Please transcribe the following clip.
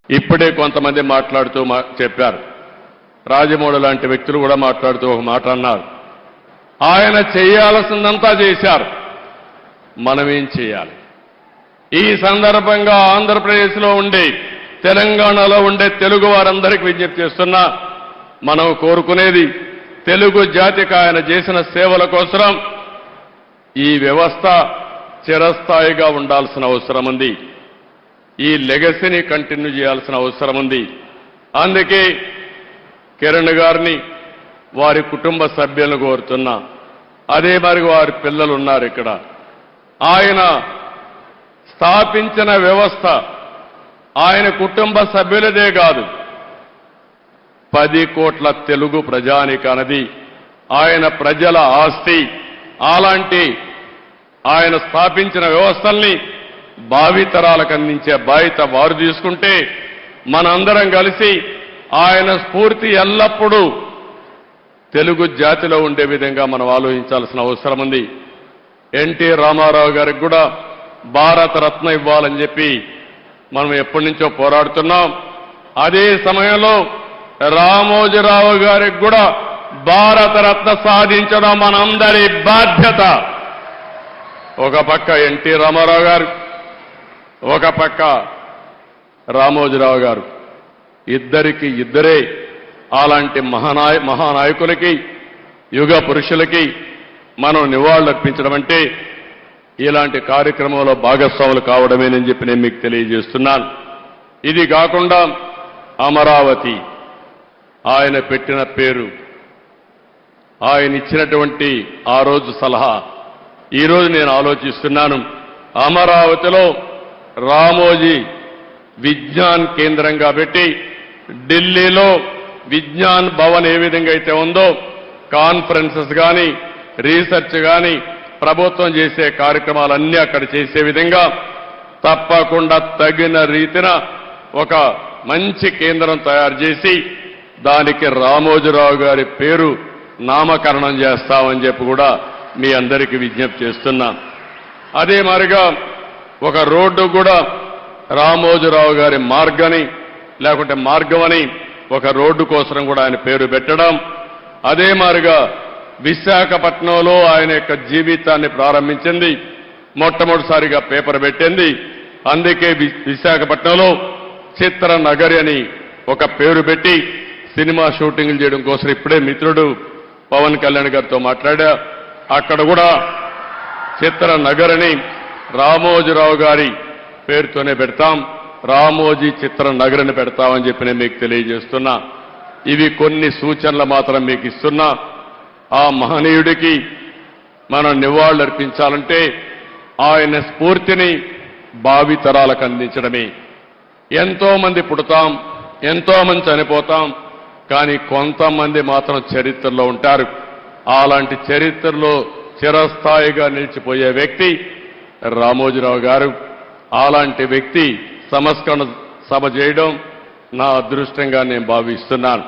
ఇప్పుడే కొంతమంది మాట్లాడుతూ చెప్పారు. రాజమౌళి లాంటి వ్యక్తులు కూడా మాట్లాడుతూ ఒక మాట అన్నారు. ఆయన చేయాల్సిందంతా చేశారు, మనమేం చేయాలి? ఈ సందర్భంగా ఆంధ్రప్రదేశ్లో ఉండే, తెలంగాణలో ఉండే తెలుగు వారందరికీ విజ్ఞప్తి చేస్తున్నా, మనం కోరుకునేది తెలుగు జాతికి ఆయన చేసిన సేవల కోసం ఈ వ్యవస్థ చిరస్థాయిగా ఉండాల్సిన అవసరం ఉంది. ఈ లెగసీని కంటిన్యూ చేయాల్సిన అవసరం ఉంది. అందుకే కిరణ్ గారిని, వారి కుటుంబ సభ్యులను కోరుతున్నా. అదే మరి వారి పిల్లలు ఉన్నారు ఇక్కడ. ఆయన స్థాపించిన వ్యవస్థ ఆయన కుటుంబ సభ్యులదే కాదు, 10 కోట్ల తెలుగు ప్రజానికన్నది ఆయన ప్రజల ఆస్తి. అలాంటి ఆయన స్థాపించిన వ్యవస్థల్ని భావితరాలకు అందించే బాధ్యత వారు తీసుకుంటే, మనందరం కలిసి ఆయన స్ఫూర్తి ఎల్లప్పుడూ తెలుగు జాతిలో ఉండే విధంగా మనం ఆలోచించాల్సిన అవసరం ఉంది. ఎన్టీ రామారావు గారికి కూడా భారత రత్న ఇవ్వాలని చెప్పి మనం ఎప్పటి నుంచో పోరాడుతున్నాం. అదే సమయంలో రామోజీరావు గారికి కూడా భారత రత్న సాధించడం మనందరి బాధ్యత. ఒక పక్క ఎన్టీ రామారావు గారు, ఒక పక్క రామోజీరావు గారు, ఇద్దరికి ఇద్దరే అలాంటి మహానాయకులకి, యుగ పురుషులకి మనం నివాళులర్పించడం అంటే ఇలాంటి కార్యక్రమంలో భాగస్వాములు కావడమేనని చెప్పి నేను మీకు తెలియజేస్తున్నాను. ఇది కాకుండా అమరావతి ఆయన పెట్టిన పేరు, ఆయన ఇచ్చినటువంటి ఆ రోజు సలహా, ఈరోజు నేను ఆలోచిస్తున్నాను. అమరావతిలో రామోజీ విజ్ఞాన్ కేంద్రంగా పెట్టి, ఢిల్లీలో విజ్ఞాన్ భవన్ ఏ విధంగా అయితే ఉందో, కాన్ఫరెన్సెస్ కానీ, రీసెర్చ్ కానీ, ప్రభుత్వం చేసే కార్యక్రమాలన్నీ అక్కడ చేసే విధంగా తప్పకుండా తగిన రీతిన ఒక మంచి కేంద్రం తయారు చేసి దానికి రామోజీరావు గారి పేరు నామకరణం చేస్తామని చెప్పి కూడా మీ అందరికీ విజ్ఞప్తి చేస్తున్నా. అదే మాదిరిగా ఒక రోడ్డు కూడా రామోజీరావు గారి మార్గని, లేకుంటే మార్గమని ఒక రోడ్డు కోసం కూడా ఆయన పేరు పెట్టడం. అదే మాదిరిగా విశాఖపట్నంలో ఆయన యొక్క జీవితాన్ని ప్రారంభించింది, మొట్టమొదటిసారిగా పేపర్ పెట్టింది. అందుకే విశాఖపట్నంలో చిత్ర నగరి అని ఒక పేరు పెట్టి సినిమా షూటింగ్లు చేయడం కోసం ఇప్పుడే మిత్రుడు పవన్ కళ్యాణ్ గారితో మాట్లాడా. అక్కడ కూడా చిత్ర నగర్ అని రామోజీరావు గారి పేరుతోనే పెడతాం, రామోజీ చిత్ర నగర్ అని పెడతామని చెప్పి నేను మీకు తెలియజేస్తున్నా. ఇవి కొన్ని సూచనలు మాత్రం మీకు ఇస్తున్నా. ఆ మహనీయుడికి మనం నివాళులర్పించాలంటే ఆయన స్ఫూర్తిని భావితరాలకు అందించడమే. ఎంతో మంది పుడతాం, ఎంతో మంది చనిపోతాం, కానీ కొంతమంది మాత్రం చరిత్రలో ఉంటారు. అలాంటి చరిత్రలో చిరస్థాయిగా నిలిచిపోయే వ్యక్తి రామోజీరావు గారు. అలాంటి వ్యక్తి సంస్కరణ సభ చేయడం నా అదృష్టంగా నేను భావిస్తున్నాను.